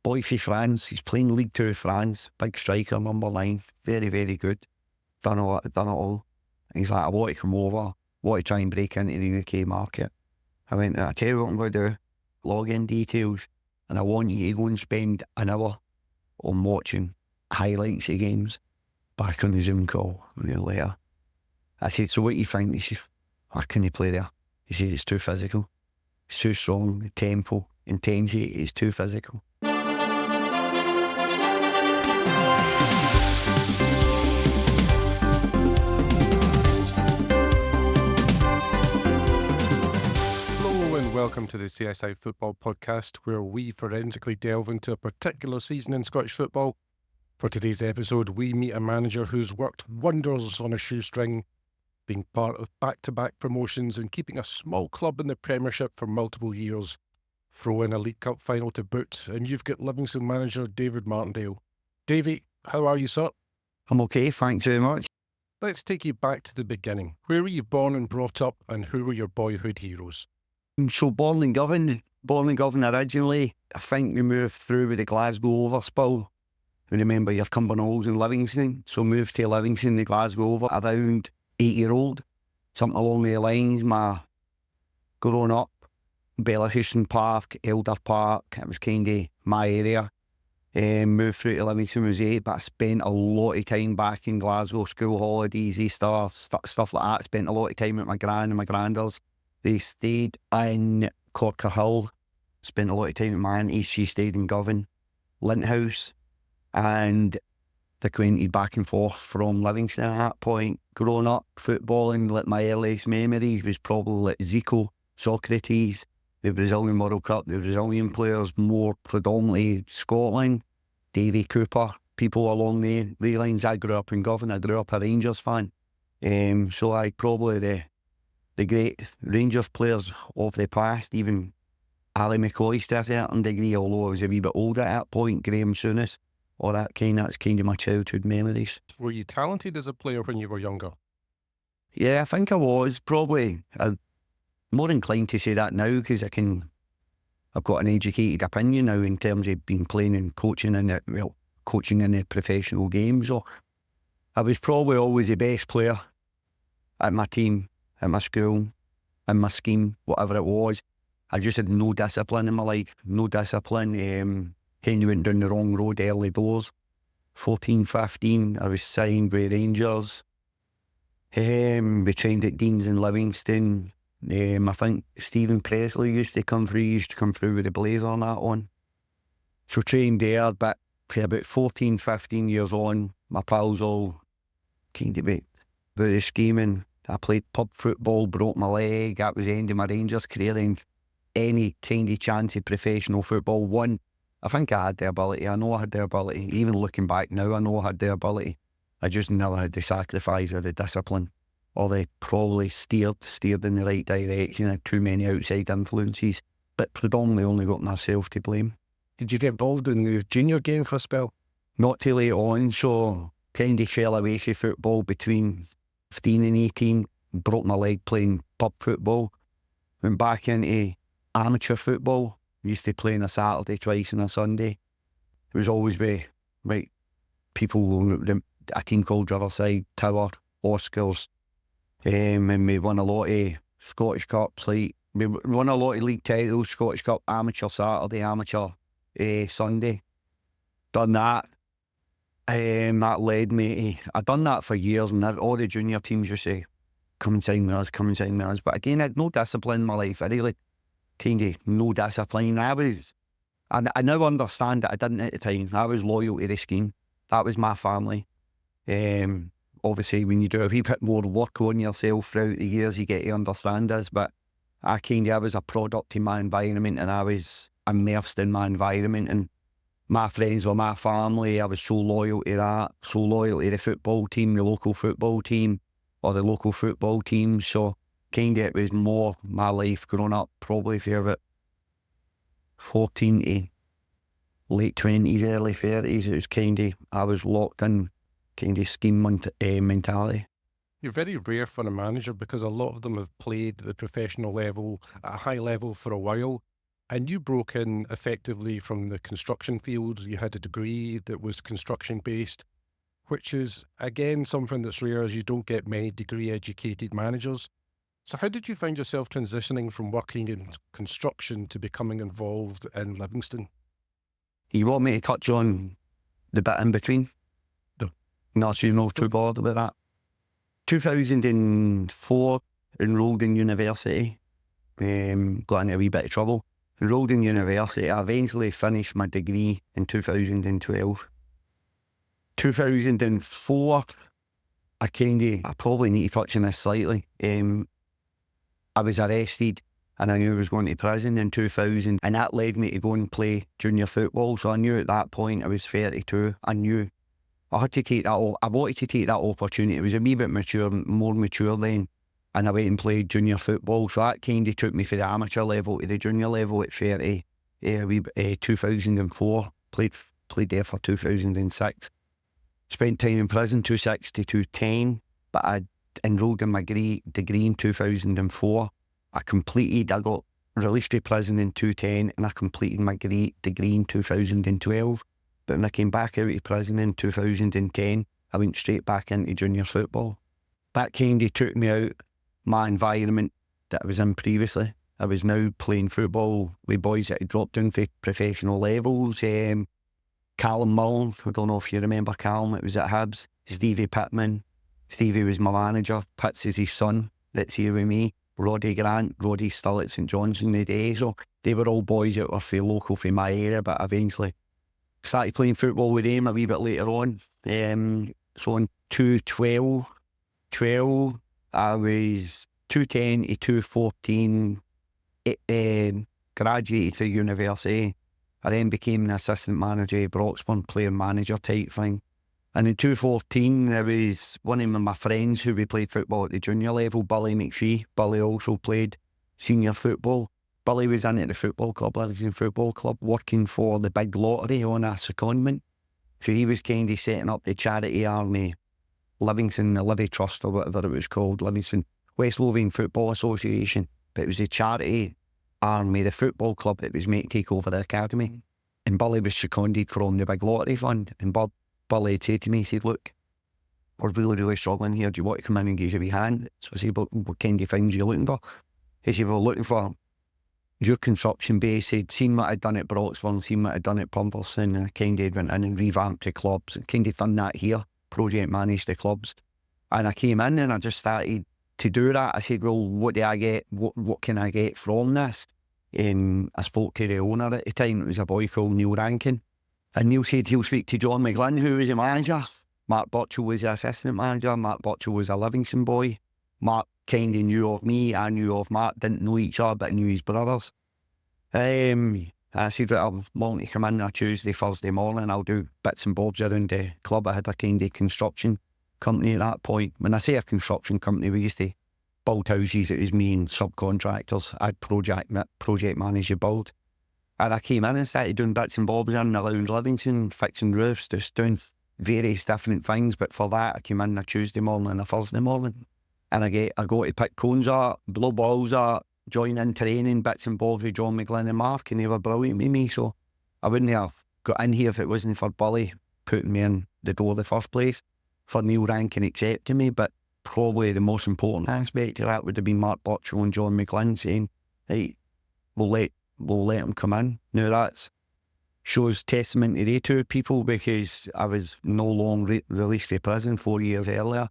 boy from France, he's playing League Two France, big striker, number 9, very, very good. Done it all. And he's like, I want to come over, want to try and break into the UK market. I went, I tell you what I'm going to do, log in details, and I want you to go and spend an hour on watching highlights of games back on the Zoom call a year later. I said, so what do you think? He says, I couldn't play there. He says, it's too physical. It's too strong, the tempo, intensity is too physical. Welcome to the CSI Football Podcast, where we forensically delve into a particular season in Scottish football. For today's episode, we meet a manager who's worked wonders on a shoestring, being part of back-to-back promotions and keeping a small club in the Premiership for multiple years. Throw in a League Cup final to boot, and you've got Livingston manager David Martindale. Davey, how are you, sir? I'm okay, thanks very much. Let's take you back to the beginning. Where were you born and brought up, and who were your boyhood heroes? So born in Govan originally. I think we moved through with the Glasgow overspill. Remember your Cumbernaulds and Livingston. So moved to Livingston, the Glasgow over, around 8-year-old. Something along the lines. My growing up, Bellahouston Park, Elder Park, it was kind of my area. Moved through to Livingston when I was 8, but I spent a lot of time back in Glasgow, school holidays, Easter, stuff like that. Spent a lot of time with my gran and my granders. They stayed in Corker Hill. Spent a lot of time with my auntie. She stayed in Govan, Linthouse, and they went back and forth from Livingston at that point. Growing up, footballing, like my earliest memories was probably like Zico, Socrates, the Brazilian World Cup, the Brazilian players, more predominantly Scotland, Davy Cooper, people along the lines. I grew up in Govan. I grew up a Rangers fan. So I probably the great Rangers players of the past, even Ali McCoy to a certain degree, although I was a wee bit older at that point, Graham Souness, all that's kind of my childhood memories. Were you talented as a player when you were younger? Yeah, I think I was. Probably. I'm more inclined to say that now because I've got an educated opinion now in terms of being playing and coaching in the professional game. So I was probably always the best player at my team, at my school, in my scheme, whatever it was. I just had no discipline in my life, no discipline. Kind of went down the wrong road early doors. 14, 15, I was signed with Rangers. We trained at Dean's in Livingston. I think Stephen Presley used to come through with the blazer on that one. So trained there, but for about 14, 15 years on, my pals all kind of about the scheming. I played pub football, broke my leg. That was the end of my Rangers career. And any kind of chance of professional football won. I think I had the ability. I know I had the ability. Even looking back now, I know I had the ability. I just never had the sacrifice or the discipline, or they probably steered in the right direction. I had too many outside influences, but predominantly only got myself to blame. Did you get involved in the junior game for a spell? Not till late on, so kind of fell away from football between 15 and 18, broke my leg playing pub football, went back into amateur football. Used to play on a Saturday, twice on a Sunday. It was always with people, a team called Riverside, Tower, Oscars, and we won a lot of Scottish Cups. We won a lot of league titles, Scottish Cup, amateur Saturday, amateur Sunday. Done that. That led me to, I'd done that for years, and all the junior teams used to come and sign with us. But again, I had no discipline in my life. I really kind of no discipline. I now understand that I didn't at the time. I was loyal to the scheme. That was my family. Obviously, when you do a wee bit more work on yourself throughout the years, you get to understand this. But I was a product of my environment, and I was immersed in my environment, and my friends were my family. I was so loyal to that, so loyal to the football team, the local football team, or the local football team. So kind of it was more my life growing up, probably for about 14 to late 20s, early 30s. It was kind of, I was locked in kind of scheme mentality. You're very rare for a manager because a lot of them have played at the professional level, at a high level for a while. And you broke in effectively from the construction field. You had a degree that was construction-based, which is, again, something that's rare, as you don't get many degree-educated managers. So how did you find yourself transitioning from working in construction to becoming involved in Livingston? You want me to touch on the bit in between? No. Not so you're not too bothered about that. 2004, enrolled in university. Got into a wee bit of trouble. Enrolled in university. I eventually finished my degree in 2012. 2004, I probably need to touch on this slightly. I was arrested and I knew I was going to prison in 2000, and that led me to go and play junior football. So I knew at that point, I was 32, I knew I had to take that. I wanted to take that opportunity. It was a wee bit more mature then, and I went and played junior football. So that kind of took me from the amateur level to the junior level at 30. 2004, played there for 2006. Spent time in prison, 2006 to 2010, but I enrolled in my degree in 2004. I got released from prison in 2010, and I completed my degree in 2012. But when I came back out of prison in 2010, I went straight back into junior football. That kind of took me out my environment that I was in previously. I was now playing football with boys that had dropped down for professional levels. Callum Mullen, I don't know if you remember Callum, it was at Hibs. Stevie Pittman. Stevie was my manager. Pitts is his son that's here with me. Roddy Grant. Roddy's still at St John's in the day. So they were all boys that were local from my area, but eventually started playing football with them a wee bit later on. So in 2012, I was 210 to 214, graduated to university. I then became an assistant manager at Broxburn, player manager type thing. And in 2014, there was one of my friends who we played football at the junior level, Billy McShee. Billy also played senior football. Billy was in at the football club, Livingston Football Club, working for the big lottery on a secondment. So he was kind of setting up the charity army, Livingston, the Livy Trust or whatever it was called, Livingston West Lothian Football Association. But it was a charity army, the football club that was made to take over the academy. And Billy was seconded from the big lottery fund. And Billy had said to me, he said, look, we're really struggling here. Do you want to come in and give us a wee hand? So I said, what kind of things are you looking for? He said, we're looking for your construction base. He'd seen what I'd done at Broxburn, seen what I'd done at Pumperson, and I kind of went in and revamped the clubs and kind of done that here, project managed the clubs. And I came in and I just started to do that. I said, well, what do I get? What can I get from this? I spoke to the owner at the time. It was a boy called Neil Rankin. And Neil said he'll speak to John McGlynn, who was the manager. Mark Butchell was the assistant manager. Mark Butchell was a Livingston boy. Mark kind of knew of me. I knew of Mark. Didn't know each other, but knew his brothers. I said, I'm wanting to come in on a Tuesday, Thursday morning. I'll do bits and bobs around the club. I had a kind of construction company at that point. When I say a construction company, we used to build houses. It was me and subcontractors. I'd project manage the build. And I came in and started doing bits and bobs in and around Livingston, fixing roofs, just doing various different things. But for that, I came in a Tuesday morning and a Thursday morning. And I got to pick cones up, blow balls up, join in training, bits and bobs with John McGlynn and Mark, and they were brilliant with me. So I wouldn't have got in here if it wasn't for Billy putting me in the door in the first place, for Neil Rankin accepting me. But probably the most important aspect of that would have been Mark Butchell and John McGlynn saying, hey, we'll let him come in. Now that shows testament to the two people, because I was no longer released from prison 4 years earlier.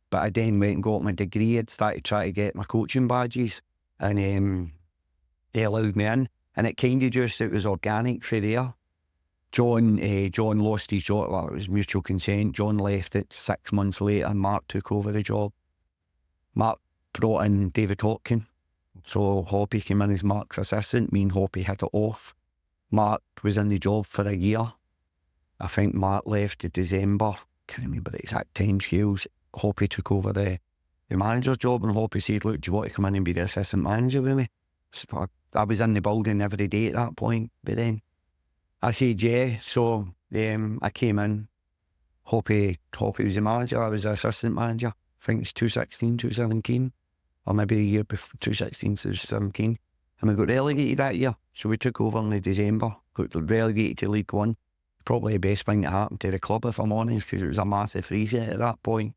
But I then went and got my degree. I'd started trying to get my coaching badges, and they allowed me in. And it kind of it was organic for there. John lost his job. Well, it was mutual consent. John left it 6 months later, and Mark took over the job. Mark brought in David Hopkin. So Hoppy came in as Mark's assistant. Me and Hoppy hit it off. Mark was in the job for a year. I think Mark left in December. Can't remember the exact time scales. Hoppy took over the manager's job, and Hoppy said, look, do you want to come in and be the assistant manager with me? So I was in the building every day at that point, but then I said yeah. So I came in. Hoppy was the manager, I was the assistant manager. I think it's 2016, 2017, or maybe the year before, 2016, 2017. and we got relegated that year. So we took over in the December, got relegated to League One. Probably the best thing that happened to the club, if I'm honest, because it was a massive reset at that point.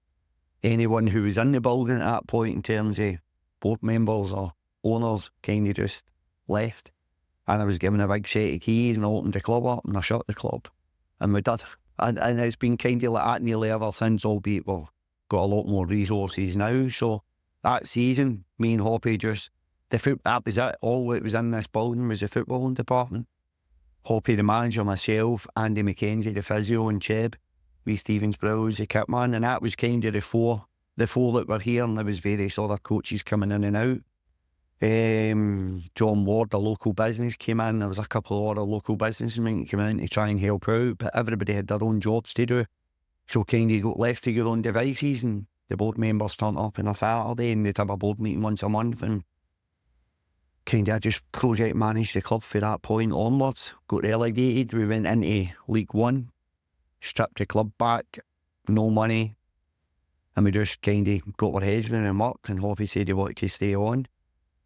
Anyone who was in the building at that point in terms of board members or owners kind of just left. And I was given a big set of keys and I opened the club up and I shut the club. And we did. And it's been kind of like that nearly ever since, albeit we've got a lot more resources now. So that season, me and Hoppy just, that was it. All that was in this building was the footballing department. Hoppy the manager, myself, Andy McKenzie the physio, and Cheb, Wee Stevens Browse the kit man, and that was kind of the four that were here, and there was various other coaches coming in and out. John Ward, the local business, came in. There was a couple of other local businessmen that came in to try and help out, but everybody had their own jobs to do. So kind of got left to your own devices, and the board members turned up on a Saturday and they'd have a board meeting once a month, and kind of just project managed the club from that point onwards. Got relegated, we went into League One, stripped the club back, no money, and we just kind of got our heads in and work, and Hoppy said he wanted to stay on,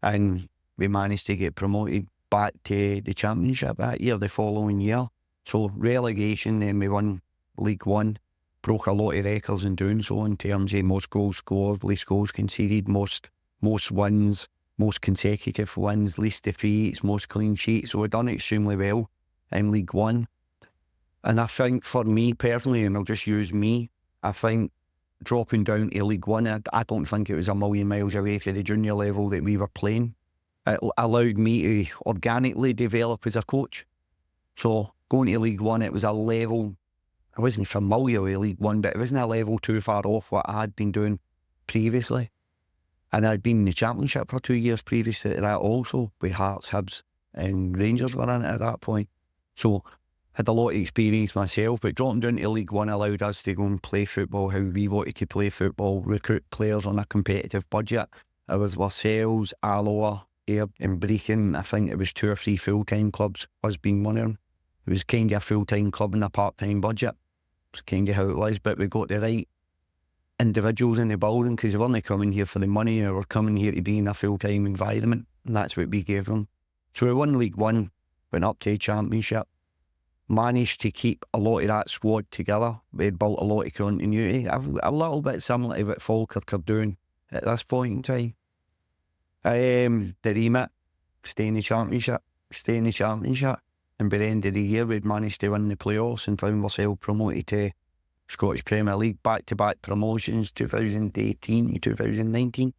and we managed to get promoted back to the Championship that year, the following year. So relegation, then we won League One, broke a lot of records in doing so in terms of most goals scored, least goals conceded, most wins, most consecutive wins, least defeats, most clean sheets. So we've done extremely well in League One. And I think for me personally, and I'll just use me, I think dropping down to League One, I don't think it was a million miles away from the junior level that we were playing. It allowed me to organically develop as a coach. So going to League One, it was a level, I wasn't familiar with League One, but it wasn't a level too far off what I had been doing previously. And I'd been in the Championship for 2 years previous to that also, with Hearts, Hibs and Rangers were in it at that point. So had a lot of experience myself, but dropping down to League One allowed us to go and play football how we wanted to play football, recruit players on a competitive budget. It was ourselves, Alloa, Ayr and Brecon. I think it was 2 or 3 full-time clubs, us being one of them. It was kind of a full-time club and a part-time budget. It's kind of how it was, but we got the right individuals in the building because they weren't coming here for the money, they were coming here to be in a full-time environment, and that's what we gave them. So we won League One, went up to the Championship, managed to keep a lot of that squad together. We had built a lot of continuity, a little bit similar to what Falkirk are doing at this point in time. The remit, stay in the Championship, and by the end of the year we'd managed to win the playoffs and found ourselves promoted to Scottish Premier League, back-to-back promotions, 2018 to 2019.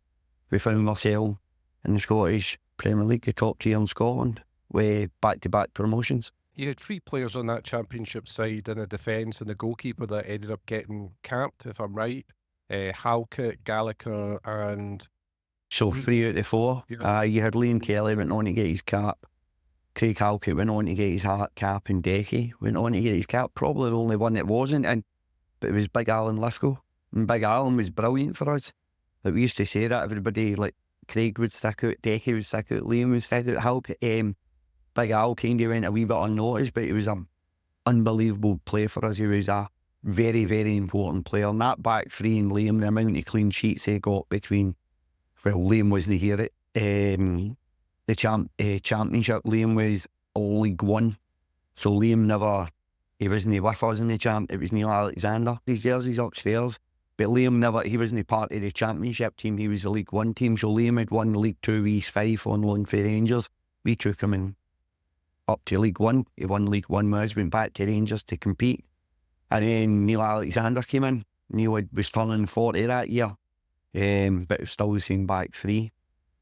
We found ourselves in the Scottish Premier League, the top tier in Scotland, with back-to-back promotions. You had 3 players on that Championship side in the defence and the goalkeeper that ended up getting capped, if I'm right. Halkett, Gallagher and... So 3 out of 4. Yeah. You had Liam Kelly went on to get his cap. Craig Halkett went on to get his cap, and Decky went on to get his cap. Probably the only one that wasn't, but it was Big Alan Lithgow. And Big Alan was brilliant for us. Like, we used to say that, everybody, like Craig would stick out, Decky would stick out, Liam would stick out, Halkett. Big Al kind of went a wee bit unnoticed, but he was an unbelievable player for us. He was a very, very important player. And that back three and Liam, the amount of clean sheets he got between, well, Liam wasn't here at the Championship. Liam was League One. So Liam he wasn't with us in the champ. It was Neil Alexander. His jersey's upstairs. But Liam he wasn't part of the Championship team. He was the League One team. So Liam had won League Two with East Fife on loan for Rangers. We took him in up to League One. He won League One with us, went back to Rangers to compete. And then Neil Alexander came in. Neil was turning 40 that year, but it was still the same back three.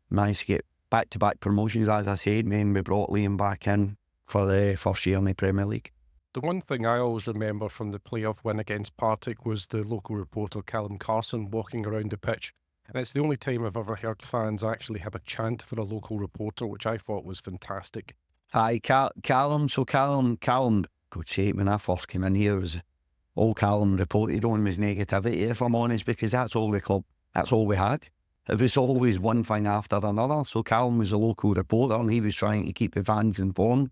Managed to get back-to-back promotions, as I said. Then we brought Liam back in for the first year in the Premier League. The one thing I always remember from the playoff win against Partick was the local reporter Callum Carson walking around the pitch. And it's the only time I've ever heard fans actually have a chant for a local reporter, which I thought was fantastic. Aye, Callum, God sake, when I first came in here, was all Callum reported on was negativity, if I'm honest, because that's all we had. It was always one thing after another. So Callum was a local reporter and he was trying to keep the fans informed.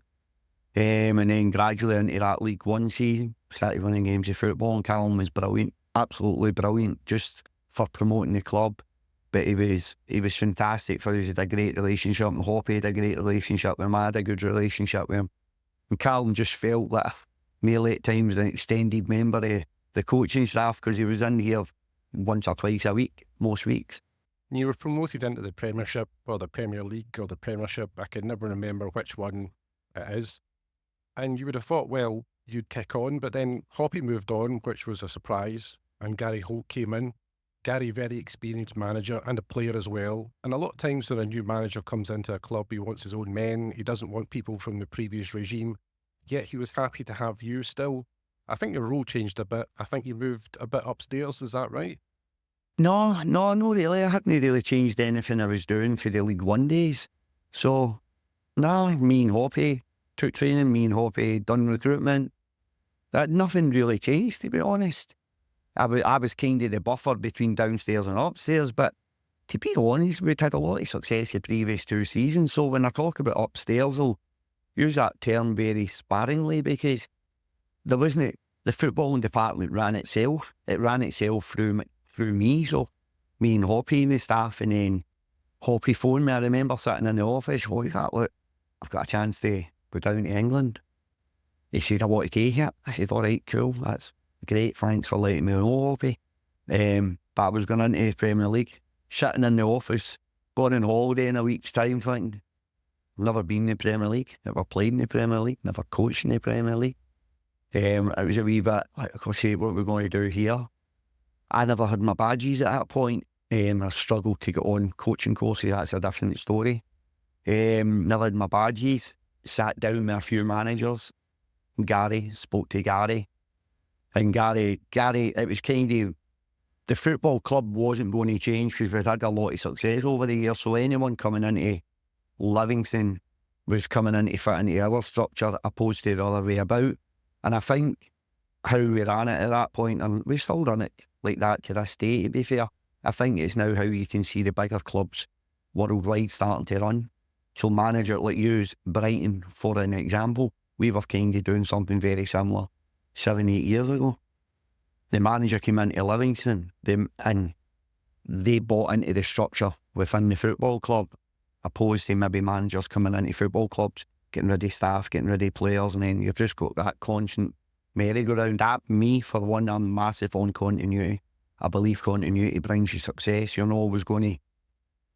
And then gradually into that League One season, started winning games of football, and Callum was brilliant, absolutely brilliant, just for promoting the club. But he was fantastic for us. He had a great relationship. And Hoppy had a great relationship with him. I had a good relationship with him. And Callum just felt like merely at times an extended member of the coaching staff because he was in here once or twice a week, most weeks. You were promoted into the Premiership or the Premier League or the Premiership. I can never remember which one it is. And you would have thought, well, you'd kick on, but then Hoppy moved on, which was a surprise, and Gary Holt came in. Gary, very experienced manager and a player as well. And a lot of times when a new manager comes into a club, he wants his own men. He doesn't want people from the previous regime. Yet he was happy to have you still. I think your role changed a bit. I think you moved a bit upstairs. Is that right? No, not really. I hadn't really changed anything I was doing for the League One days. So, no, me and Hoppy took training, me and Hoppy done recruitment. That nothing really changed, to be honest. I was kind of the buffer between downstairs and upstairs, but to be honest, we'd had a lot of success the previous 2 seasons. So when I talk about upstairs, I'll use that term very sparingly because there wasn't the footballing department ran itself. It ran itself through me. So me and Hoppy and the staff, and then Hoppy phoned me. I remember sitting in the office. Hoppy's like, look, I've got a chance to go down to England. He said, I want to take it. I said, all right, cool, that's great, thanks for letting me know, Hoppy. But I was going into the Premier League, sitting in the office, going on holiday in a week's time, thinking, never been in the Premier League, never played in the Premier League, never coached in the Premier League. It was a wee bit like, I say, what we're going to do here. I never had my badges at that point. I struggled to get on coaching courses, that's a different story. Never had my badges, sat down with a few managers. Gary, spoke to Gary. And Gary, it was kind of, the football club wasn't going to change because we'd had a lot of success over the years. So anyone coming into Livingston was coming in to fit into our structure opposed to the other way about. And I think how we ran it at that point, and we still run it like that to this day, to be fair, I think it's now how you can see the bigger clubs worldwide starting to run. So manager like use Brighton for an example. We were kind of doing something very similar 7-8 years ago. The manager came into Livingston and they bought into the structure within the football club, opposed to maybe managers coming into football clubs, getting rid of staff, getting rid of players, and then you've just got that constant merry-go-round. That, me, for one, I'm massive on continuity. I believe continuity brings you success. You're not always going to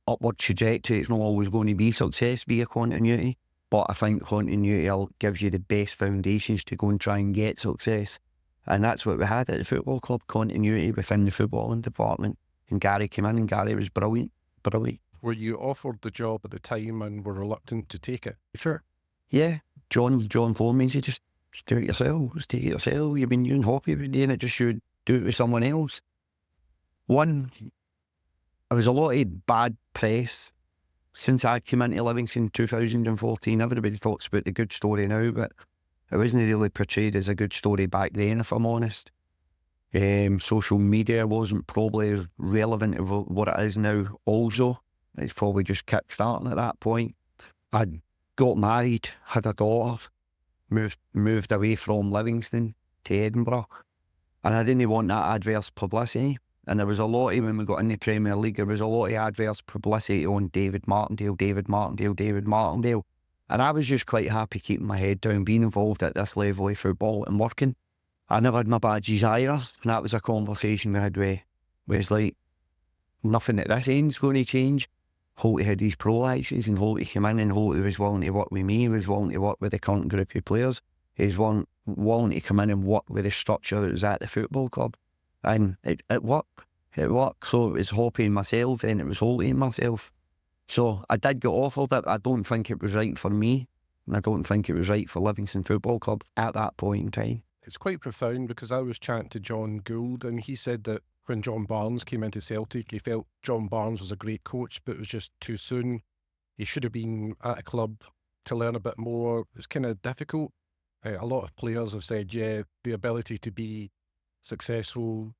upward trajectory. It's not always going to be success via continuity. But I think continuity gives you the best foundations to go and try and get success. And that's what we had at the football club, continuity within the footballing department. And Gary came in and Gary was brilliant. Were you offered the job at the time and were reluctant to take it? Sure. Yeah. John phoned me and said, just do it yourself. Just take it yourself. You've been using Hoppy every day and it just should do it with someone else. One, there was a lot of bad press. Since I came into Livingston in 2014, everybody talks about the good story now, but it wasn't really portrayed as a good story back then, if I'm honest. Social media wasn't probably as relevant to what it is now also. It's probably just kick-starting at that point. I got married, had a daughter, moved away from Livingston to Edinburgh, and I didn't want that adverse publicity. And there was a lot of, when we got in the Premier League, there was a lot of adverse publicity on David Martindale. And I was just quite happy keeping my head down, being involved at this level of football and working. I never had my badges either. And that was a conversation we had where it was like, nothing at this end's going to change. Holty had his pro licenses and Holty came in and Holty was willing to work with me, he was willing to work with the current group of players. He was willing to come in and work with the structure that was at the football club. And it worked. So it was Hoppy and myself, and it was Holty and myself. So I did get offered it. I don't think it was right for me, and I don't think it was right for Livingston Football Club at that point in time. It's quite profound because I was chatting to John Gould, and he said that when John Barnes came into Celtic, he felt John Barnes was a great coach, but it was just too soon. He should have been at a club to learn a bit more. It's kind of difficult. A lot of players have said, yeah, the ability to be successful,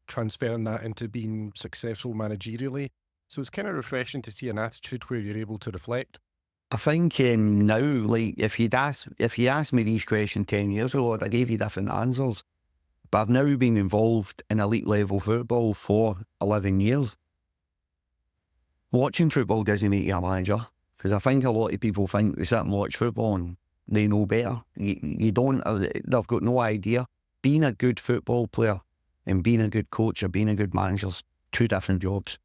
transferring that into being successful managerially. So it's kind of refreshing to see an attitude where you're able to reflect. I think now, like, if you asked me these questions 10 years ago, I gave you different answers. But I've now been involved in elite level football for 11 years. watching football doesn't make you a manager, because I think a lot of people think they sit and watch football and they know better. You don't. They've got no idea. Being a good football player and being a good coach or being a good manager is two different jobs.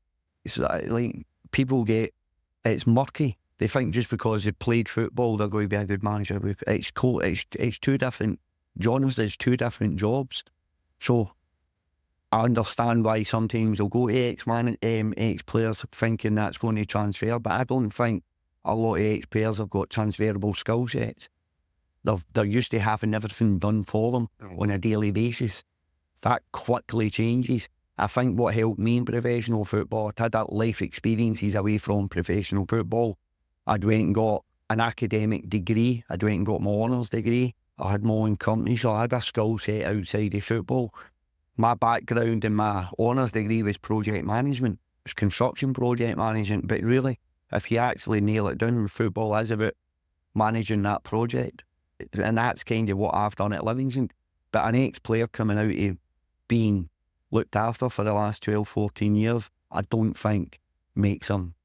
It's like people it's murky. They think just because they played football they're going to be a good manager. It's cool. It's two different genres. It's two different jobs. So I understand why sometimes they'll go to ex-players thinking that's going to transfer, but I don't think a lot of ex-players have got transferable skill sets. They're used to having everything done for them on a daily basis. That quickly changes. I think what helped me in professional football, I had that life experiences away from professional football. I'd went and got an academic degree. I'd went and got my honours degree. I had my own company, so I had a skill set outside of football. My background in my honours degree was project management. It was construction project management, but really, if you actually nail it down, football is about managing that project. And that's kind of what I've done at Livingston. But an ex-player coming out of being looked after for the last 12, 14 years, I don't think makes them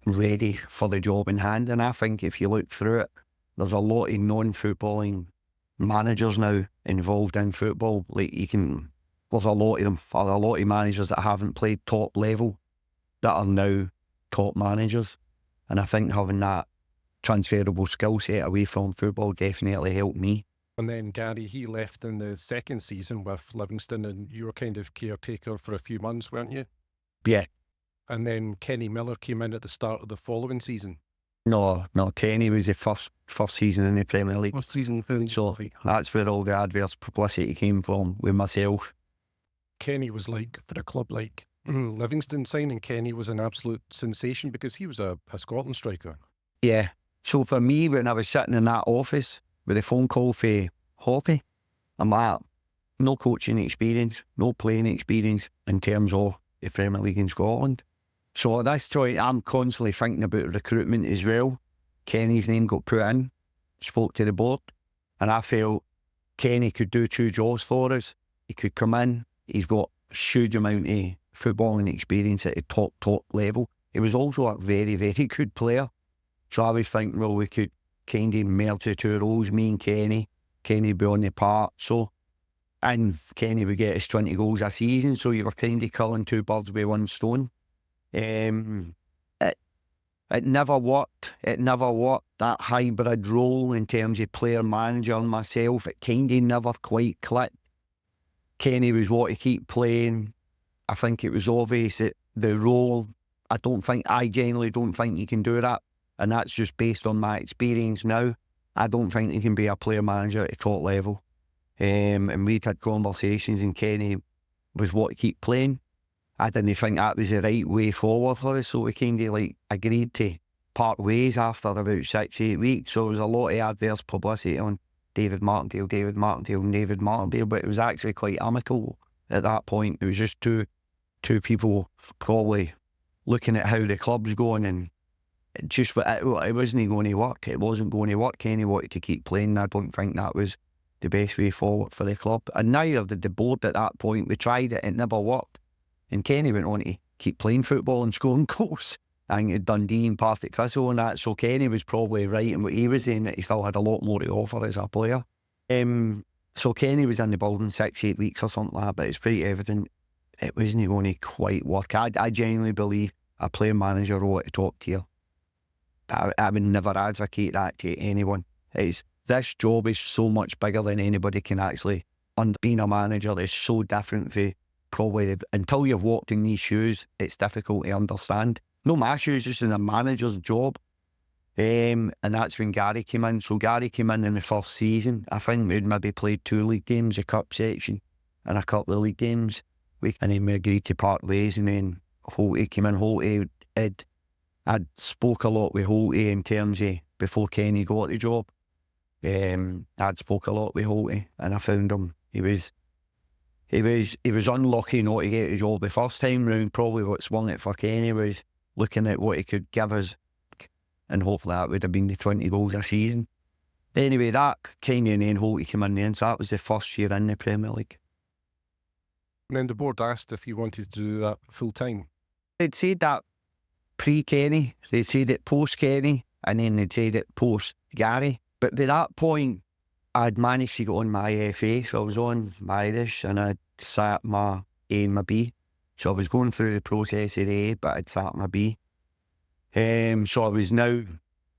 ready for the job in hand. And I think if you look through it, there's a lot of non-footballing managers now involved in football. There's a lot of them, a lot of managers that haven't played top level that are now top managers. And I think having that transferable skill set away from football definitely helped me. And then Gary, he left in the second season with Livingston, and you were kind of caretaker for a few months, weren't you? Yeah. And then Kenny Miller came in at the start of the following season. No, Kenny was the first season in the Premier League. First season. So that's where all the adverse publicity came from with myself. Kenny was like, for a club like Livingston, signing Kenny was an absolute sensation because he was a Scotland striker. Yeah. So for me, when I was sitting in that office with a phone call for Hoppy, I'm like, no coaching experience, no playing experience in terms of the Premier League in Scotland. So at this point, I'm constantly thinking about recruitment as well. Kenny's name got put in, spoke to the board, and I felt Kenny could do two jobs for us. He could come in, he's got a huge amount of footballing experience at the top level. He was also a very, very good player. So I was thinking, well, we could kind of merge the two roles, me and Kenny. Kenny would be on the part. And Kenny would get us 20 goals a season, so you were kind of killing two birds with one stone. It never worked. It never worked. That hybrid role in terms of player manager and myself, it kind of never quite clicked. Kenny was wanting to keep playing. I think it was obvious that the role, I genuinely don't think you can do that. And that's just based on my experience now. I don't think you can be a player manager at the top level. And we'd had conversations and Kenny was wanting to keep playing. I didn't think that was the right way forward for us, so we kind of agreed to part ways after about 6-8 weeks. So there was a lot of adverse publicity on David Martindale, but it was actually quite amicable at that point. It was just two people probably looking at how the club's going, and it wasn't going to work. It wasn't going to work. Kenny wanted to keep playing. I don't think that was the best way forward for the club, and neither did the board at that point. We tried it never worked. And Kenny went on to keep playing football and scoring goals. I think at Dundee and Partick Thistle and that. So Kenny was probably right in what he was saying, that he still had a lot more to offer as a player. So Kenny was in the building 6-8 weeks or something like that, but it's pretty evident it wasn't going to quite work. I genuinely believe a player manager role at the top tier. I would never advocate that to anyone. This job is so much bigger than anybody can actually. And being a manager is so different for probably, until you've walked in these shoes, it's difficult to understand. No, my shoes, just in a manager's job. And that's when Gary came in. So Gary came in the first season. I think we'd maybe played 2 league games, a cup section, and a couple of league games. And then we agreed to part ways, and then Holty came in. Holty I'd spoke a lot with Holty in terms of before Kenny got the job. I'd spoke a lot with Holty, and I found him. He was unlucky not to get the job the first time round. Probably what swung it for Kenny was looking at what he could give us, and hopefully that would have been the 20 goals a season. Anyway, that Kenny and then Holty came in the end, so that was the first year in the Premier League. And then the board asked if you wanted to do that full time. They'd said that pre-Kenny, they'd said it post-Kenny, and then they'd said it post-Gary. But by that point, I'd managed to get on my FA, so I was on my Irish, and I'd sat my A and my B. So I was going through the process of the A, but I'd sat my B. So I was now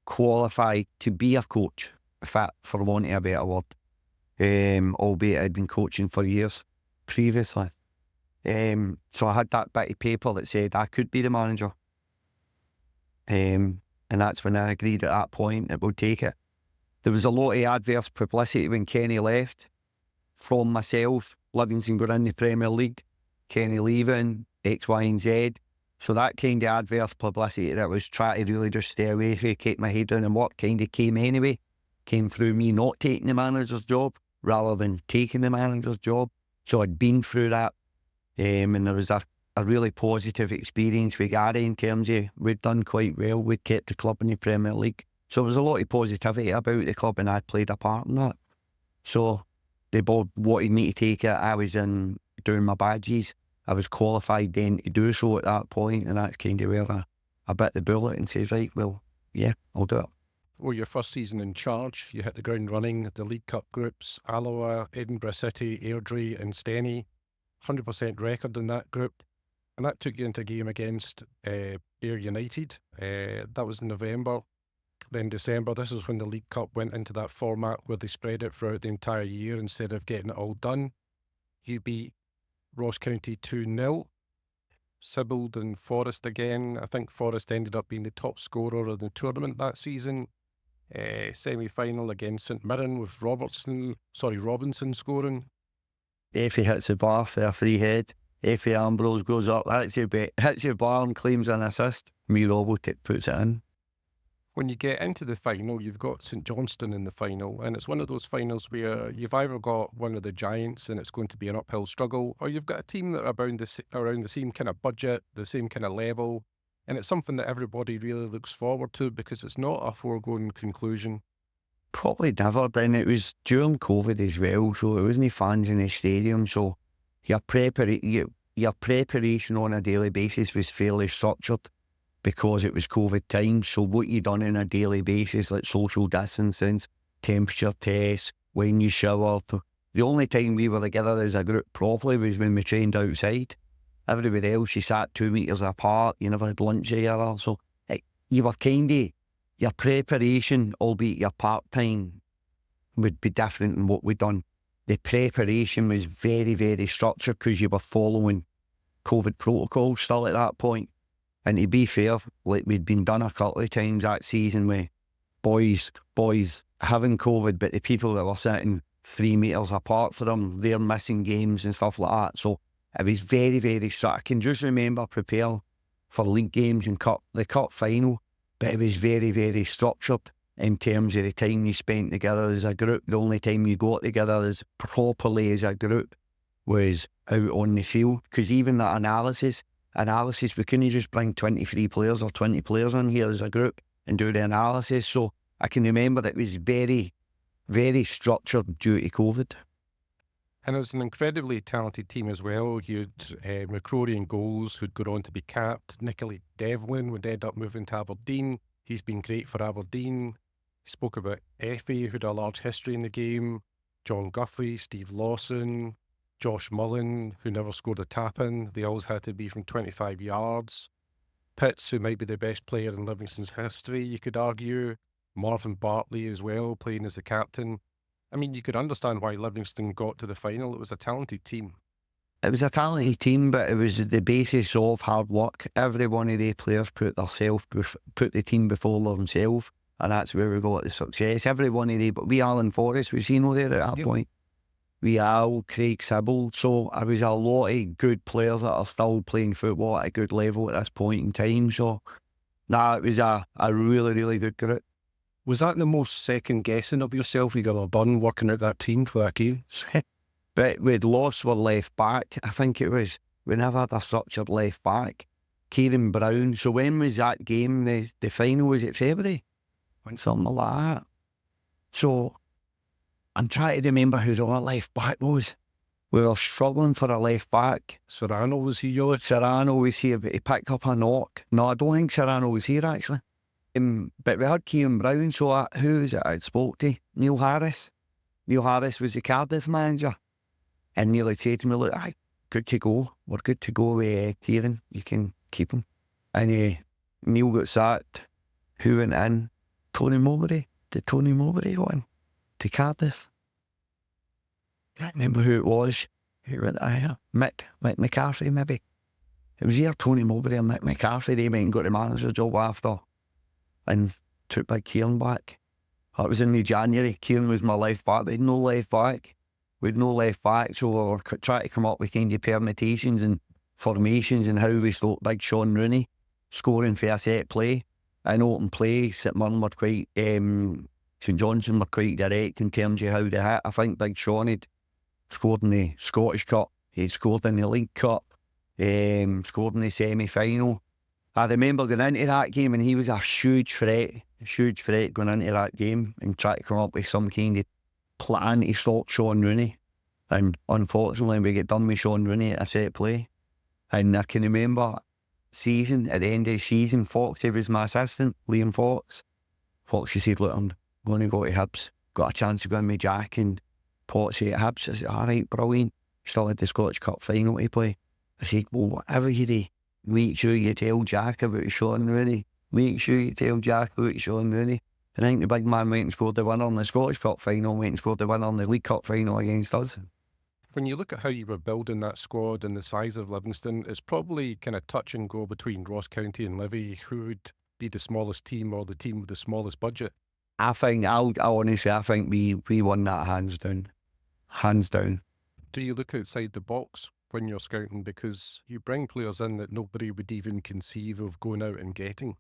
qualified to be a coach, for want of a better word. Albeit I'd been coaching for years previously. So I had that bit of paper that said I could be the manager. And that's when I agreed at that point that we'll take it. There was a lot of adverse publicity when Kenny left from myself. Livingston got in the Premier League, Kenny leaving, X, Y and Z. So that kind of adverse publicity that I was trying to really just stay away from, keep my head down and work, kind of came anyway. Came through me not taking the manager's job rather than taking the manager's job. So I'd been through that. And there was a really positive experience with Gary in terms of we'd done quite well. We'd kept the club in the Premier League. So there was a lot of positivity about the club and I'd played a part in that. So they both wanted me to take it. I was in doing my badges. I was qualified then to do so at that point, and that's kind of where I bit the bullet and says, right, well, yeah, I'll do it. Well, your first season in charge, you hit the ground running, the League Cup groups, Alloa, Edinburgh City, Airdrie and Steny, 100% record in that group. And that took you into a game against Ayr United. That was in November. Then December, this is when the League Cup went into that format where they spread it throughout the entire year instead of getting it all done. You beat Ross County 2-0. Sibbald and Forest again. I think Forest ended up being the top scorer of the tournament that season. Semi-final against St Mirren with Robinson scoring. If he hits the bar for a free head, if Ambrose goes up, hits your bar and claims an assist, me Robbo puts it in. When you get into the final, you've got St Johnstone in the final, and it's one of those finals where you've either got one of the giants and it's going to be an uphill struggle, or you've got a team that are around the same kind of budget, the same kind of level, and it's something that everybody really looks forward to because it's not a foregone conclusion. Probably never, then it was during COVID as well, so it wasn't fans in the stadium, so your preparation on a daily basis was fairly structured because it was COVID time. So what you done on a daily basis, like social distancing, temperature tests, when you shower. The only time we were together as a group properly was when we trained outside. Everybody else, you sat 2 meters apart, you never had lunch together. So you were kind of, your preparation, albeit your part-time, would be different than what we'd done. The preparation was very, very structured because you were following COVID protocols still at that point. And to be fair, like we'd been done a couple of times that season with boys having COVID, but the people that were sitting 3 meters apart from them, they're missing games and stuff like that. So it was very, very structured. I can just remember prepare for league games and the cup final, but it was very, very structured in terms of the time you spent together as a group. The only time you got together as properly as a group was out on the field, because even that analysis, we couldn't just bring 23 players or 20 players in here as a group and do the analysis. So I can remember that it was very, very structured due to COVID. And it was an incredibly talented team as well. You'd McCrory in goals, who'd go on to be capped. Nicolai Devlin would end up moving to Aberdeen. He's been great for Aberdeen. He spoke about Effie, who had a large history in the game. John Guthrie, Steve Lawson, Josh Mullen, who never scored a tap-in. They always had to be from 25 yards. Pitts, who might be the best player in Livingston's history, you could argue. Marvin Bartley as well, playing as the captain. I mean, you could understand why Livingston got to the final. It was a talented team. It was a talented team, but it was the basis of hard work. Every one of the players put the team before themselves, and that's where we got the success. Every one of but we Alan Forrest was there at that point. We Al, Craig Sibbald. So I was a lot of good players that are still playing football at a good level at this point in time. So it was a really, really good group. Was that the most second guessing of yourself you got done working out that team for that game? But we'd lost our left back. I think it was, we never had a structured left back. Kieran Brown. So when was that game? The final was it February? Something like that. So I'm trying to remember who the other left back was. We were struggling for a left back. Serrano, was he yours? Serrano was here, but he picked up a knock. No, I don't think Serrano was here actually. But we had Kieran Brown, so who was it I spoke to? Neil Harris. Neil Harris was the Cardiff manager. And Neil had said to me, look, aye, good to go. We're good to go with Kieran. You can keep him. And Neil got sacked. Who went in? Tony Mowbray. Did Tony Mowbray go in to Cardiff? Can't remember who it was. Who went there? Mick McCarthy, maybe. It was either Tony Mowbray or Mick McCarthy. They went and got the manager job after and took Big Kieran back. That was in the January. Kieran was my left back. They had no left back. We had no left back, so we were trying to come up with kind of permutations and formations and how we stopped Big Sean Rooney scoring for a set play. In open play, St Mirren were quite, St Johnstone were quite direct in terms of how they hit. I think Big Sean had scored in the Scottish Cup, he'd scored in the League Cup, scored in the semi-final. I remember going into that game and he was a huge threat going into that game and trying to come up with some kind of plan to stop Sean Rooney. And unfortunately we get done with Sean Rooney at a set play. And I can remember at the end of the season, Foxy was my assistant, Liam Fox. Foxy said, look, I'm going to go to Hibs. Got a chance to go in with Jack and Potsy at Hibs. I said, alright, brilliant. Still had the Scottish Cup final to play. I said, well, whatever you do, make sure you tell Jack about Sean Rooney. Make sure you tell Jack about Sean Rooney. And I think the big man went and scored the winner in the Scottish Cup final, went and scored the winner in the League Cup final against us. When you look at how you were building that squad and the size of Livingston, it's probably kind of touch and go between Ross County and Livy. Who would be the smallest team or the team with the smallest budget? I think, I think we won that hands down. Hands down. Do you look outside the box when you're scouting? Because you bring players in that nobody would even conceive of going out and getting.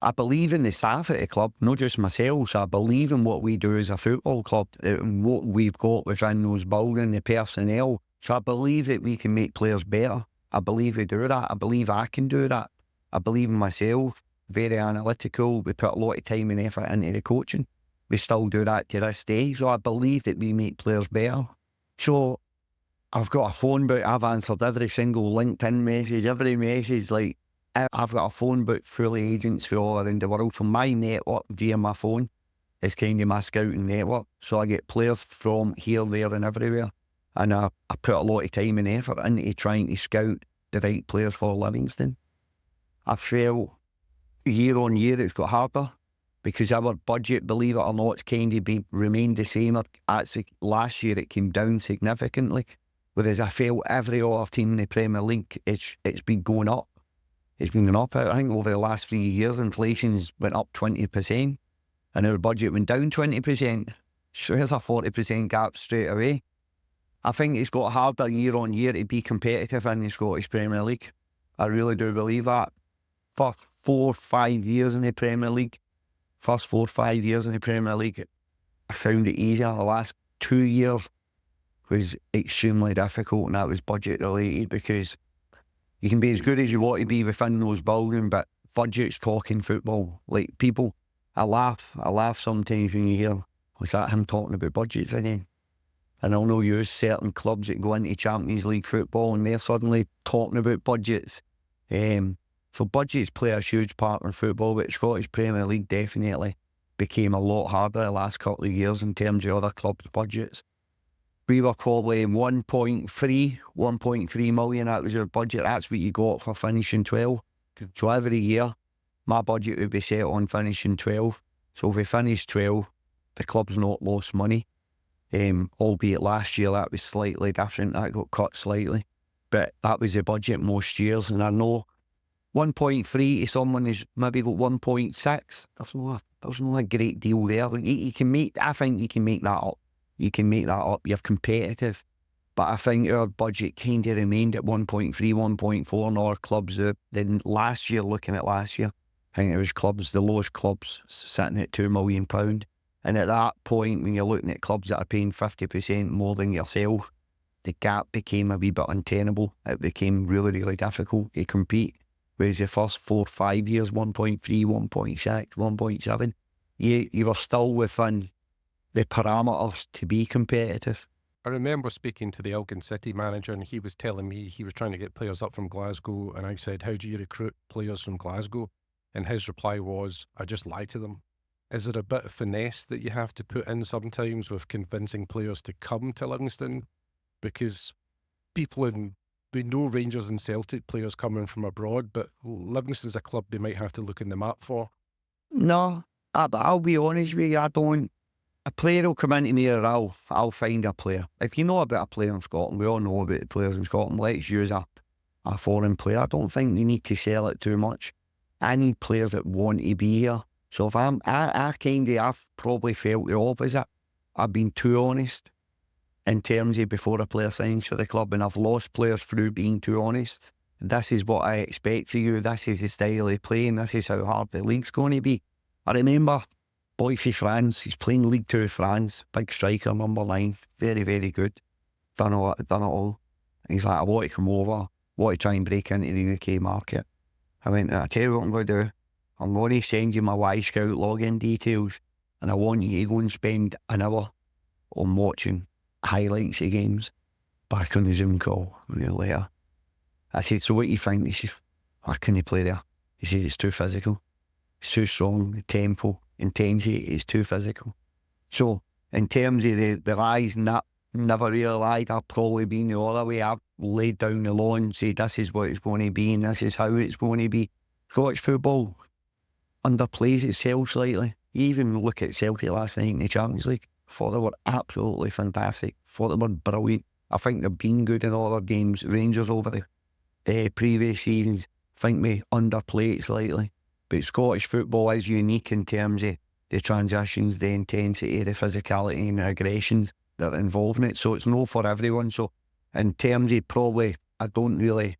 I believe in the staff at the club, not just myself. So I believe in what we do as a football club, and what we've got within those building, the personnel. So I believe that we can make players better. I believe we do that. I believe I can do that. I believe in myself, very analytical. We put a lot of time and effort into the coaching. We still do that to this day. So I believe that we make players better. So I've got a phone book. I've answered every single LinkedIn message, every message. Like, I've got a phone book full of agents from all around the world. So my network via my phone is kind of my scouting network. So I get players from here, there and everywhere. And I put a lot of time and effort into trying to scout the right players for Livingston. I feel year on year it's got harder because our budget, believe it or not, it's kind of remained the same. Actually, last year it came down significantly. Whereas I feel every other team in the Premier League, it's been going up. It's been going up. I think over the last 3 years, inflation's went up 20% and our budget went down 20%. So there's a 40% gap straight away. I think it's got harder year on year to be competitive in the Scottish Premier League. I really do believe that. For 4 or 5 years in the Premier League, I found it easier. The last 2 years was extremely difficult, and that was budget related, because you can be as good as you want to be within those buildings, but budget's talking football. Like, people, I laugh sometimes when you hear, was that him talking about budgets again? And I'll know you certain clubs that go into Champions League football and they're suddenly talking about budgets. So budgets play a huge part in football, but Scottish Premier League definitely became a lot harder the last couple of years in terms of other clubs' budgets. We were probably 1.3 million, that was our budget. That's what you got for finishing 12. So every year, my budget would be set on finishing 12. So if we finished 12, the club's not lost money. Albeit last year that was slightly different, that got cut slightly. But that was the budget most years, and I know 1.3 to someone who's maybe got 1.6. There's not a great deal there. I think you can make that up. You're competitive. But I think our budget kind of remained at 1.3, 1.4 in our clubs. Then last year, looking at last year, I think it was clubs, the lowest clubs, sitting at £2 million. And at that point, when you're looking at clubs that are paying 50% more than yourself, the gap became a wee bit untenable. It became really, really difficult to compete. Whereas the first 4 or 5 years, 1.3, 1.6, 1.7, you were still within the parameters to be competitive. I remember speaking to the Elgin City manager, and he was telling me he was trying to get players up from Glasgow, and I said, how do you recruit players from Glasgow? And his reply was, I just lie to them. Is there a bit of finesse that you have to put in sometimes with convincing players to come to Livingston? Because they know Rangers and Celtic players coming from abroad, but Livingston's a club they might have to look in the map for. No, but I'll be honest with you, I don't. A player will come into me, or I'll find a player. If you know about a player in Scotland, we all know about the players in Scotland, let's use a foreign player. I don't think you need to sell it too much. I need players that want to be here. So if I've probably felt the opposite. I've been too honest in terms of before a player signs for the club, and I've lost players through being too honest. This is what I expect for you. This is the style of playing. This is how hard the league's going to be. I remember boy from France, he's playing League 2 France, big striker, number 9, very, very good. Done it all. And he's like, I want to come over, want to try and break into the UK market. I went, I tell you what I'm going to do. I'm going to send you my Y-Scout login details, and I want you to go and spend an hour on watching highlights of games back on the Zoom call later. I said, so what do you think? He says, I couldn't play there. He says, it's too physical. It's too strong, the tempo, intensity is too physical. So, in terms of the lies, never really lied. I've probably been the other way. I've laid down the law and said, this is what it's going to be and this is how it's going to be. Scottish football underplays itself slightly. You even look at Celtic last night in the Champions League. Thought they were absolutely fantastic. Thought they were brilliant. I think they've been good in all their games. Rangers over the previous seasons, think we underplay it slightly. But Scottish football is unique in terms of the transitions, the intensity, the physicality and the aggressions that are involved in it. So it's no for everyone. So in terms of probably, I don't really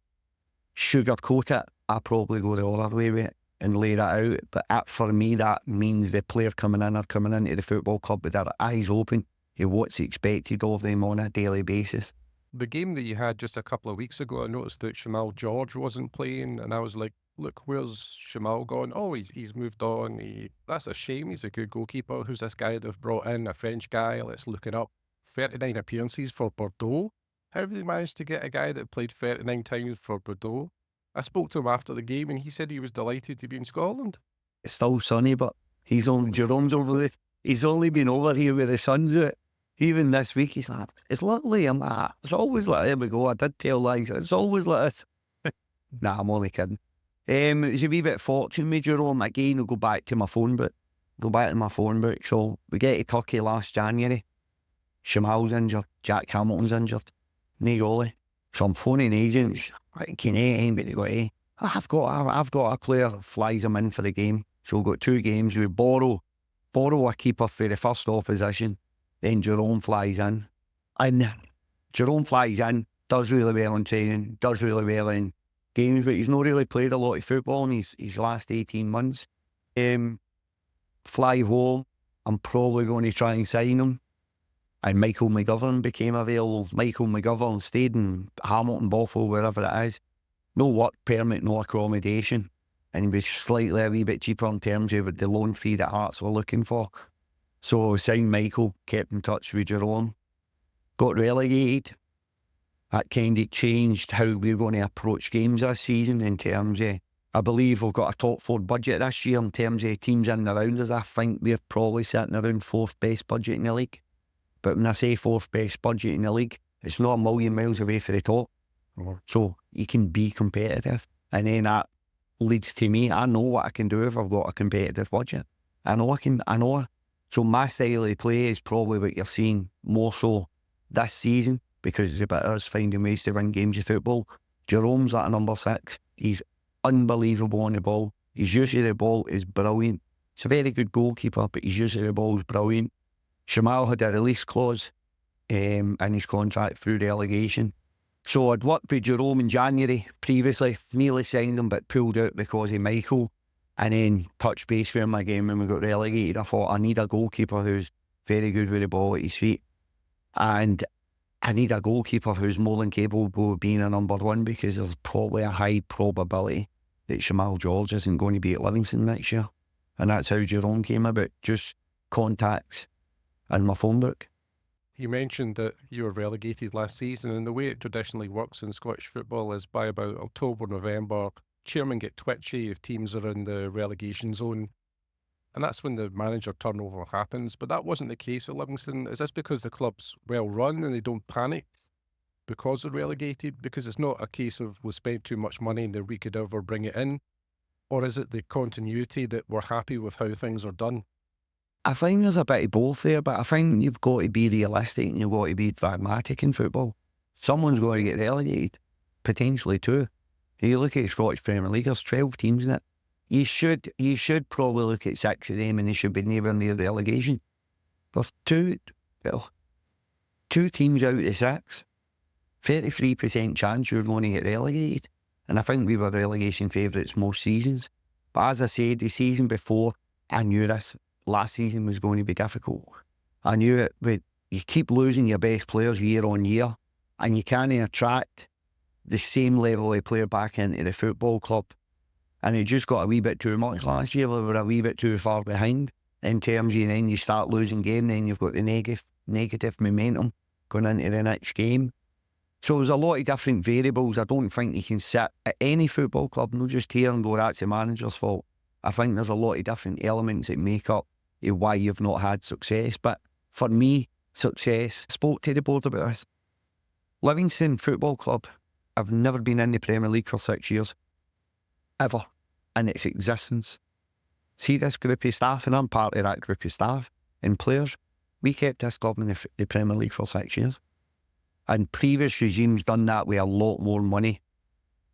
sugarcoat it. I probably go the other way with it and lay that out. But for me, that means the player coming into the football club with their eyes open to what's expected of them on a daily basis. The game that you had just a couple of weeks ago, I noticed that Shamal George wasn't playing, and I was like, look, where's Shamal gone? Oh, he's moved on. That's a shame. He's a good goalkeeper. Who's this guy they've brought in? A French guy. Let's look it up. 39 appearances for Bordeaux. How have they managed to get a guy that played 39 times for Bordeaux? I spoke to him after the game, and he said he was delighted to be in Scotland. It's still sunny, but Jerome's over there. He's only been over here with the sun's out. Even this week, he's like, it's lovely. I'm like, it's always like, there we go. I did tell lies. It's always like this. Nah, I'm only kidding. It's a wee bit fortunate with Jerome. Again, I'll go back to my phone book. So we get to Turkey last January. Shamal's injured. Jack Hamilton's injured. No goalie. So I'm phoning agents. Thinking, anybody got a? I've got a player that flies him in for the game. So we've got 2 games. We borrow a keeper for the first opposition. Then Jerome flies in. And Jerome flies in, does really well in training, does really well in games, but he's not really played a lot of football in his last 18 months. Fly home, I'm probably going to try and sign him. And Michael McGovern became available. Michael McGovern stayed in Hamilton, Bothwell, wherever it is. No work permit, no accommodation. And he was slightly a wee bit cheaper in terms of the loan fee that Hearts were looking for. So I signed Michael, kept in touch with Jerome, got relegated. That kind of changed how we're going to approach games this season in terms of, I believe we've got a top 4 budget this year in terms of teams in and around us. I think we're probably sitting around 4th best budget in the league. But when I say 4th best budget in the league, it's not a million miles away from the top. So you can be competitive. And then that leads to me, I know what I can do if I've got a competitive budget. I know. So my style of play is probably what you're seeing more so this season, because it's about us finding ways to win games of football. Jerome's at number 6. He's unbelievable on the ball. His use of the ball is brilliant. He's a very good goalkeeper, but his use of the ball is brilliant. Shamal had a release clause in his contract through relegation. So I'd worked with Jerome in January previously, nearly signed him, but pulled out because of Michael. And then touched base with him again when we got relegated. I thought, I need a goalkeeper who's very good with the ball at his feet. And I need a goalkeeper who's more than capable of being a number 1, because there's probably a high probability that Shamal George isn't going to be at Livingston next year. And that's how Jerome came about, just contacts and my phone book. You mentioned that you were relegated last season, and the way it traditionally works in Scottish football is by about October, November, chairmen get twitchy if teams are in the relegation zone, and that's when the manager turnover happens. But that wasn't the case at Livingston. Is this because the club's well run and they don't panic because they're relegated? Because it's not a case of we spent too much money and then we could ever bring it in? Or is it the continuity that we're happy with how things are done? I think there's a bit of both there, but I think you've got to be realistic and you've got to be pragmatic in football. Someone's going to get relegated, potentially two. If you look at the Scottish Premier League, there's 12 teams in it. You should probably look at 6 of them and they should be nowhere near relegation. There's two teams out of the 6. 33% chance you're going to get relegated. And I think we were relegation favourites most seasons. But as I said, the season before, I knew this last season was going to be difficult. I knew it, but you keep losing your best players year on year and you can't attract the same level of player back into the football club. And it just got a wee bit too much last year. We were a wee bit too far behind in terms of, and then you start losing game, then you've got the negative momentum going into the next game. So there's a lot of different variables. I don't think you can sit at any football club, not just here, and go, that's the manager's fault. I think there's a lot of different elements that make up why you've not had success. But for me, success, I spoke to the board about this. Livingston Football Club have never been in the Premier League for 6 years, ever, in its existence. See this group of staff, and I'm part of that group of staff and players. We kept this club in the Premier League for 6 years. And previous regimes done that with a lot more money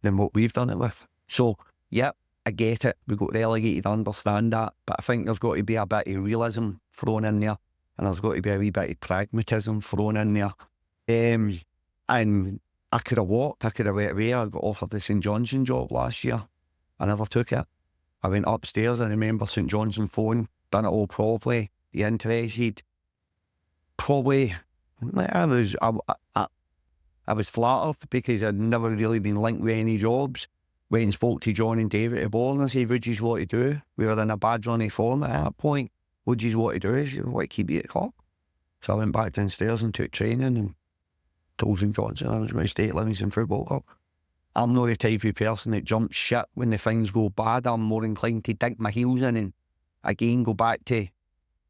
than what we've done it with. So, yep, I get it. We got relegated, I understand that. But I think there's got to be a bit of realism thrown in there. And there's got to be a wee bit of pragmatism thrown in there. And I could have walked, I could have went away. I got offered the St Johnstone job last year. I never took it. I went upstairs, I remember St Johnstone phone, done it all properly. You interested? Probably, I was flattered because I'd never really been linked with any jobs. Went and spoke to John and David at Bourne and I said, what do you want to do? We were in a bad run of form at that point. What do you want to do? He said, what, keep you at club? So I went back downstairs and took training and told St Johnstone I was going to stay at Livingston Football Club. I'm not the type of person that jumps shit when the things go bad. I'm more inclined to dig my heels in and again go back to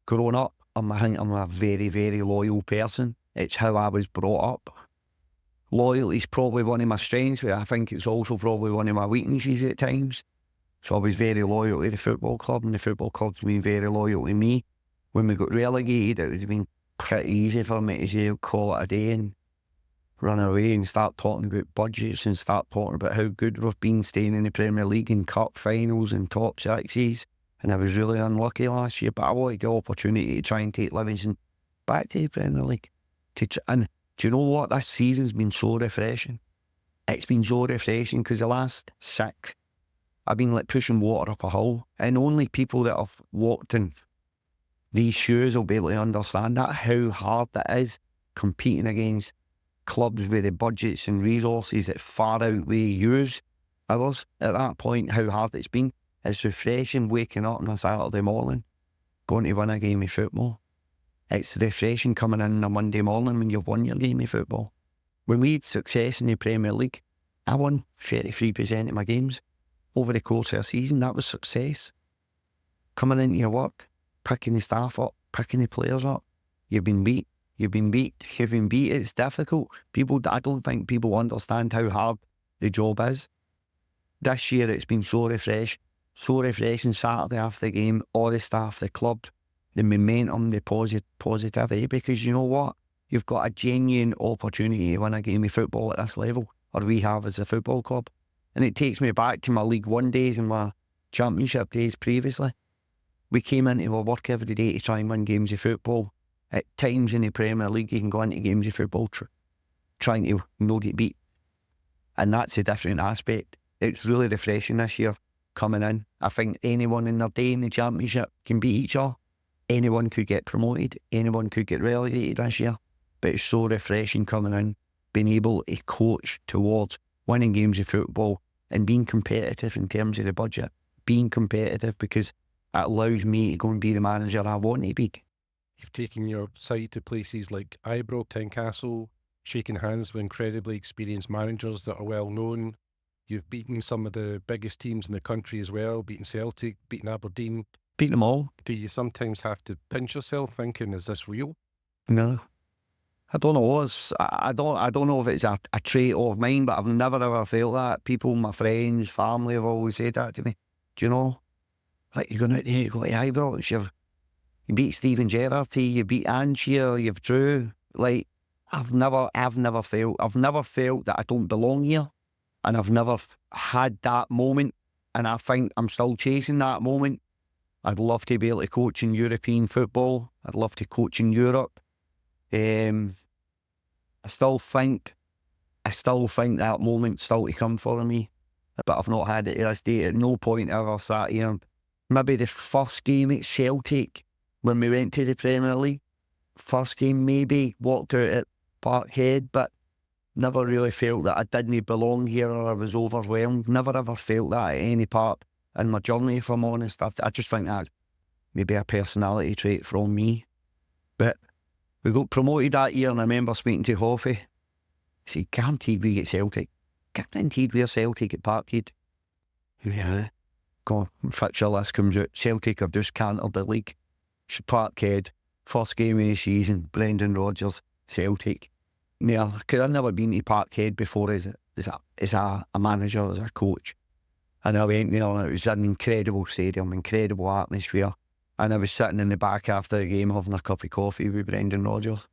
growing up. I think I'm a very, very loyal person. It's how I was brought up. Loyalty is probably one of my strengths, but I think it's also probably one of my weaknesses at times. So I was very loyal to the football club and the football club's been very loyal to me. When we got relegated, it would have been pretty easy for me to say, call it a day and run away and start talking about budgets and start talking about how good we've been staying in the Premier League and cup finals and top sixes. And I was really unlucky last year, but I wanted the opportunity to try and take Livingston back to the Premier League. And do you know what? This season's been so refreshing. It's been so refreshing because the last 6, I've been like pushing water up a hill, and only people that have walked in these shoes will be able to understand that, how hard it is competing against clubs with the budgets and resources that far outweigh ours at that point, how hard it's been. It's refreshing waking up on a Saturday morning, going to win a game of football. It's refreshing coming in on a Monday morning when you've won your game of football. When we had success in the Premier League, I won 33% of my games over the course of a season. That was success. Coming into your work, picking the staff up, picking the players up. You've been beat. It's difficult. I don't think people understand how hard the job is. This year it's been so refreshing Saturday after the game, all the staff, the club, the momentum, the positivity, because you know what? You've got a genuine opportunity to win a game of football at this level, or we have as a football club. And it takes me back to my League One days and my Championship days previously. We came into our work every day to try and win games of football. At times in the Premier League, you can go into games of football trying to not get beat. And that's a different aspect. It's really refreshing this year coming in. I think anyone in their day in the Championship can beat each other. Anyone could get promoted. Anyone could get relegated this year. But it's so refreshing coming in, being able to coach towards winning games of football and being competitive in terms of the budget. Being competitive because it allows me to go and be the manager I want to be. You've taken your side to places like Ibrox, Tynecastle, shaking hands with incredibly experienced managers that are well known. You've beaten some of the biggest teams in the country as well, beaten Celtic, beaten Aberdeen. Beat them all. Do you sometimes have to pinch yourself thinking, is this real? No. I don't know. I don't know if it's a trait of mine, but I've never ever felt that. People, my friends, family have always said that to me. Do you know? Like, you're going out there, you go to Ibrox, you beat Steven Gerrard, you beat Ange here, you've drew. Like, I've never felt that I don't belong here, and I've never had that moment, and I think I'm still chasing that moment. I'd love to be able to coach in European football. I'd love to coach in Europe. I still think that moment's still to come for me, but I've not had it to this day. At no point ever sat here. Maybe the first game at Celtic when we went to the Premier League, first game maybe walked out at Parkhead, but never really felt that I didn't belong here or I was overwhelmed. Never ever felt that at any part in my journey, if I'm honest. I just think that's maybe a personality trait from me. But we got promoted that year, and I remember speaking to Hoffy. He said, guaranteed we get Celtic. Guaranteed we're Celtic at Parkhead. Yeah. God, fixture list comes out. Celtic have just cantered the league. Parkhead, first game of the season, Brendan Rodgers, Celtic. Yeah, because I've never been to Parkhead before as a manager, as a coach. And I went there, and it was an incredible stadium, incredible atmosphere. And I was sitting in the back after the game having a cup of coffee with Brendan Rodgers.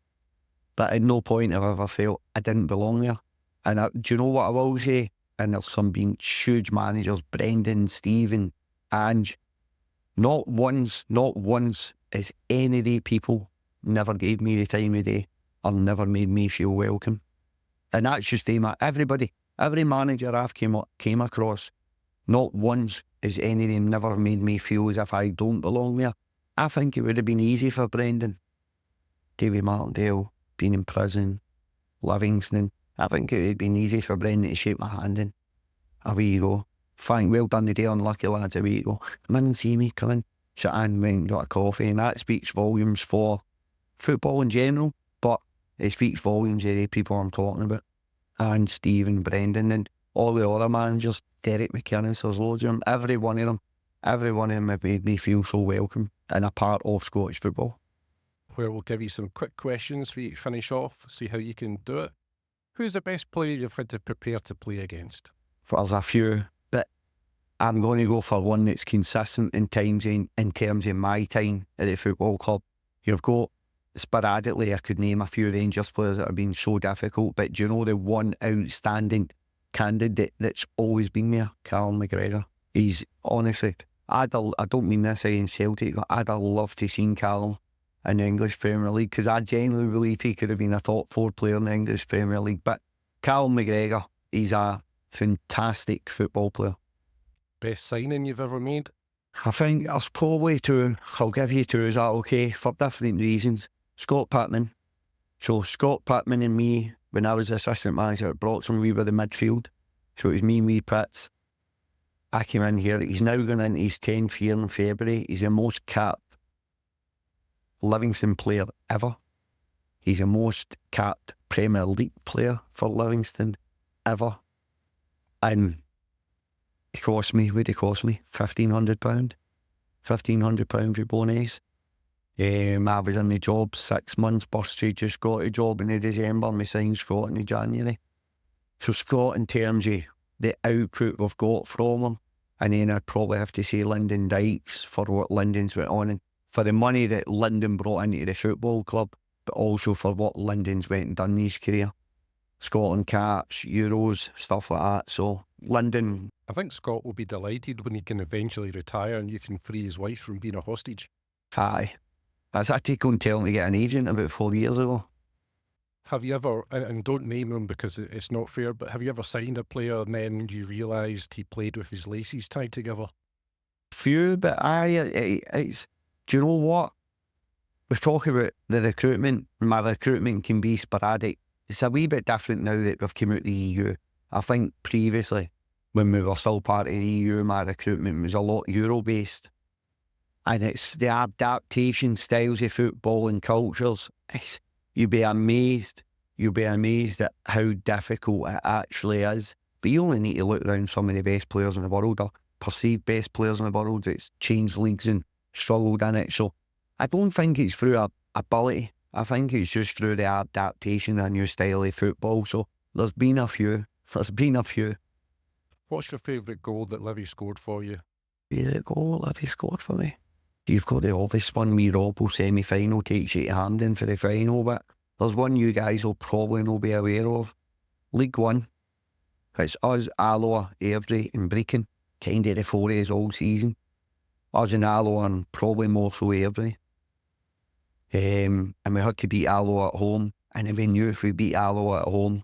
But at no point have I ever felt I didn't belong there. And do you know what I will say? And there's some being huge managers, Brendan, Stephen, Ange. Not once is any of the people never gave me the time of day or never made me feel welcome. And that's just everybody, every manager I've came across, not once is any of them never made me feel as if I don't belong there. I think it would have been easy for Brendan. David Martindale, being in prison, Livingston. I think it would have been easy for Brendan to shake my hand and away you go. Fine, well done today, unlucky lads, away you go. Come in and see me, come in, sit in, went and got a coffee, and that speaks volumes for football in general, but it speaks volumes of the people I'm talking about. And Steve and Brendan and all the other managers, Derek McInnes, there's loads of them, every one of them have made me feel so welcome and a part of Scottish football. Where we'll give you some quick questions for you to finish off, see how you can do it. Who's the best player you've had to prepare to play against? There's a few, but I'm going to go for one that's consistent in terms of my time at the football club. You've got, sporadically, I could name a few Rangers players that have been so difficult, but do you know the one outstanding candidate that's always been there? Callum McGregor. He's, honestly, I don't mean this against Celtic, but I'd have loved to seen Callum in the English Premier League, because I genuinely believe he could have been a top 4 player in the English Premier League. But Callum McGregor, he's a fantastic football player. Best signing you've ever made? I think there's probably two. I'll give you two, is that okay? For different reasons. Scott Pittman. So Scott Pittman and me, when I was assistant manager at Broxham, we were the midfield. So it was me and wee Pitts. I came in here. He's now going into his 10th year in February. He's the most capped Livingston player ever. He's the most capped Premier League player for Livingston ever. And it cost me, what did it cost me? £1,500. £1,500 with bonus. I was in the job 6 months, busted, just got a job in December, and we signed Scott in January. So Scott, in terms of the output we've got from him, and then I'd probably have to say Lyndon Dykes for what Lyndon's went on, and for the money that Lyndon brought into the football club, but also for what Lyndon's went and done in his career. Scotland caps, Euros, stuff like that. So Lyndon... I think Scott will be delighted when he can eventually retire and you can free his wife from being a hostage. Aye. That's I take on tell him to get an agent about 4 years ago. Have you ever, and don't name them because it's not fair, but have you ever signed a player and then you realised he played with his laces tied together? Few, but it's... Do you know what? We talk about the recruitment. My recruitment can be sporadic. It's a wee bit different now that we've come out of the EU. I think previously, when we were still part of the EU, my recruitment was a lot Euro-based. And it's the adaptation styles of football and cultures. You'd be amazed. You'll be amazed at how difficult it actually is. But you only need to look around some of the best players in the world, or perceived best players in the world, that's changed leagues and struggled in it. So I don't think it's through ability. I think it's just through the adaptation and new style of football. So there's been a few. What's your favourite goal that Livy scored for you? Favourite goal Livy scored for me? You've got the obvious one, me Robbo semi-final, takes you to Hampden for the final, but there's one you guys will probably not be aware of. League One. It's us, Alloa, Airdrie and Brecon, kind of the forays all season. Us and Alloa, and probably more so Airdrie. And we had to beat Alloa at home, and we knew if we beat Alloa at home,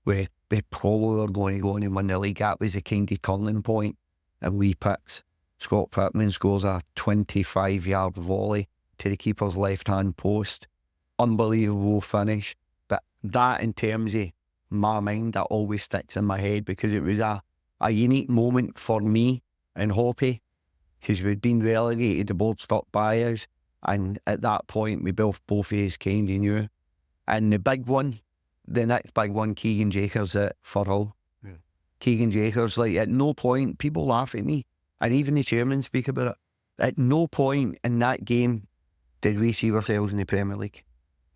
we probably were going to go on and win the league. That was the kind of turning point, and we picked. Scott Pittman scores a 25-yard volley to the keeper's left-hand post. Unbelievable finish. But that, in terms of my mind, that always sticks in my head, because it was a unique moment for me and Hoppy, because we'd been relegated, the board stuck by us, and at that point we both of us kind of knew. And the big one, the next big one, Keegan Jacobs at Farcical. Yeah. Keegan Jacobs, like, at no point, people laugh at me, and even the chairman speak about it. At no point in that game did we see ourselves in the Premier League.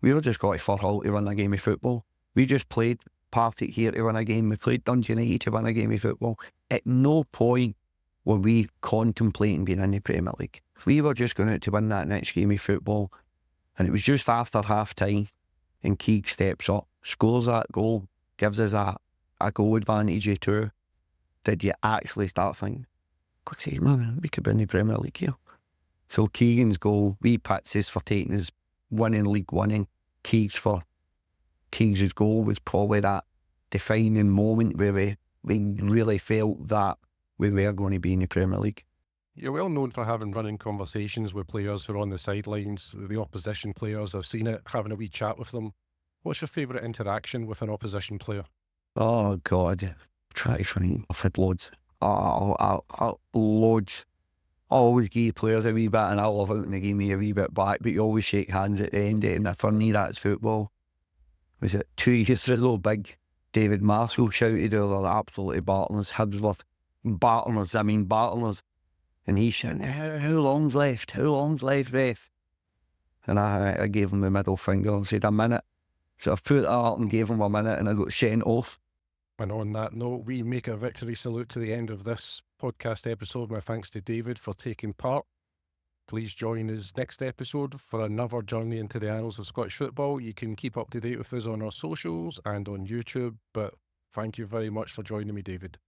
We were just got to Farcical to win a game of football. We just played Partick here to win a game. We played Dundee United to win a game of football. At no point were we contemplating being in the Premier League. We were just going out to win that next game of football. And it was just after half time, and Keeg steps up, scores that goal, gives us a goal advantage of 2. Did you actually start thinking, God sake, man, we could be in the Premier League here? So Keegan's goal, we pits us for taking his winning League One, and Keegs' goal was probably that defining moment where we really felt that we were going to be in the Premier League. You're well known for having running conversations with players who are on the sidelines, the opposition players. I've seen it, having a wee chat with them. What's your favourite interaction with an opposition player? Oh God, try to find. I've had loads. Loads. I always give players a wee bit, and I love it when they give me a wee bit back, but you always shake hands at the end of it, and for me that's football. Was it 2 years ago, big David Martindale shouted over absolutely battling us, Hibsworth, battling us, and he shouted, how long's left, ref? And I gave him the middle finger and said, a minute. So I put that up and gave him a minute, and I got sent off. And on that note, we make a victory salute to the end of this podcast episode. My thanks to David for taking part. Please join us next episode for another journey into the annals of Scottish football. You can keep up to date with us on our socials and on YouTube, but thank you very much for joining me, David.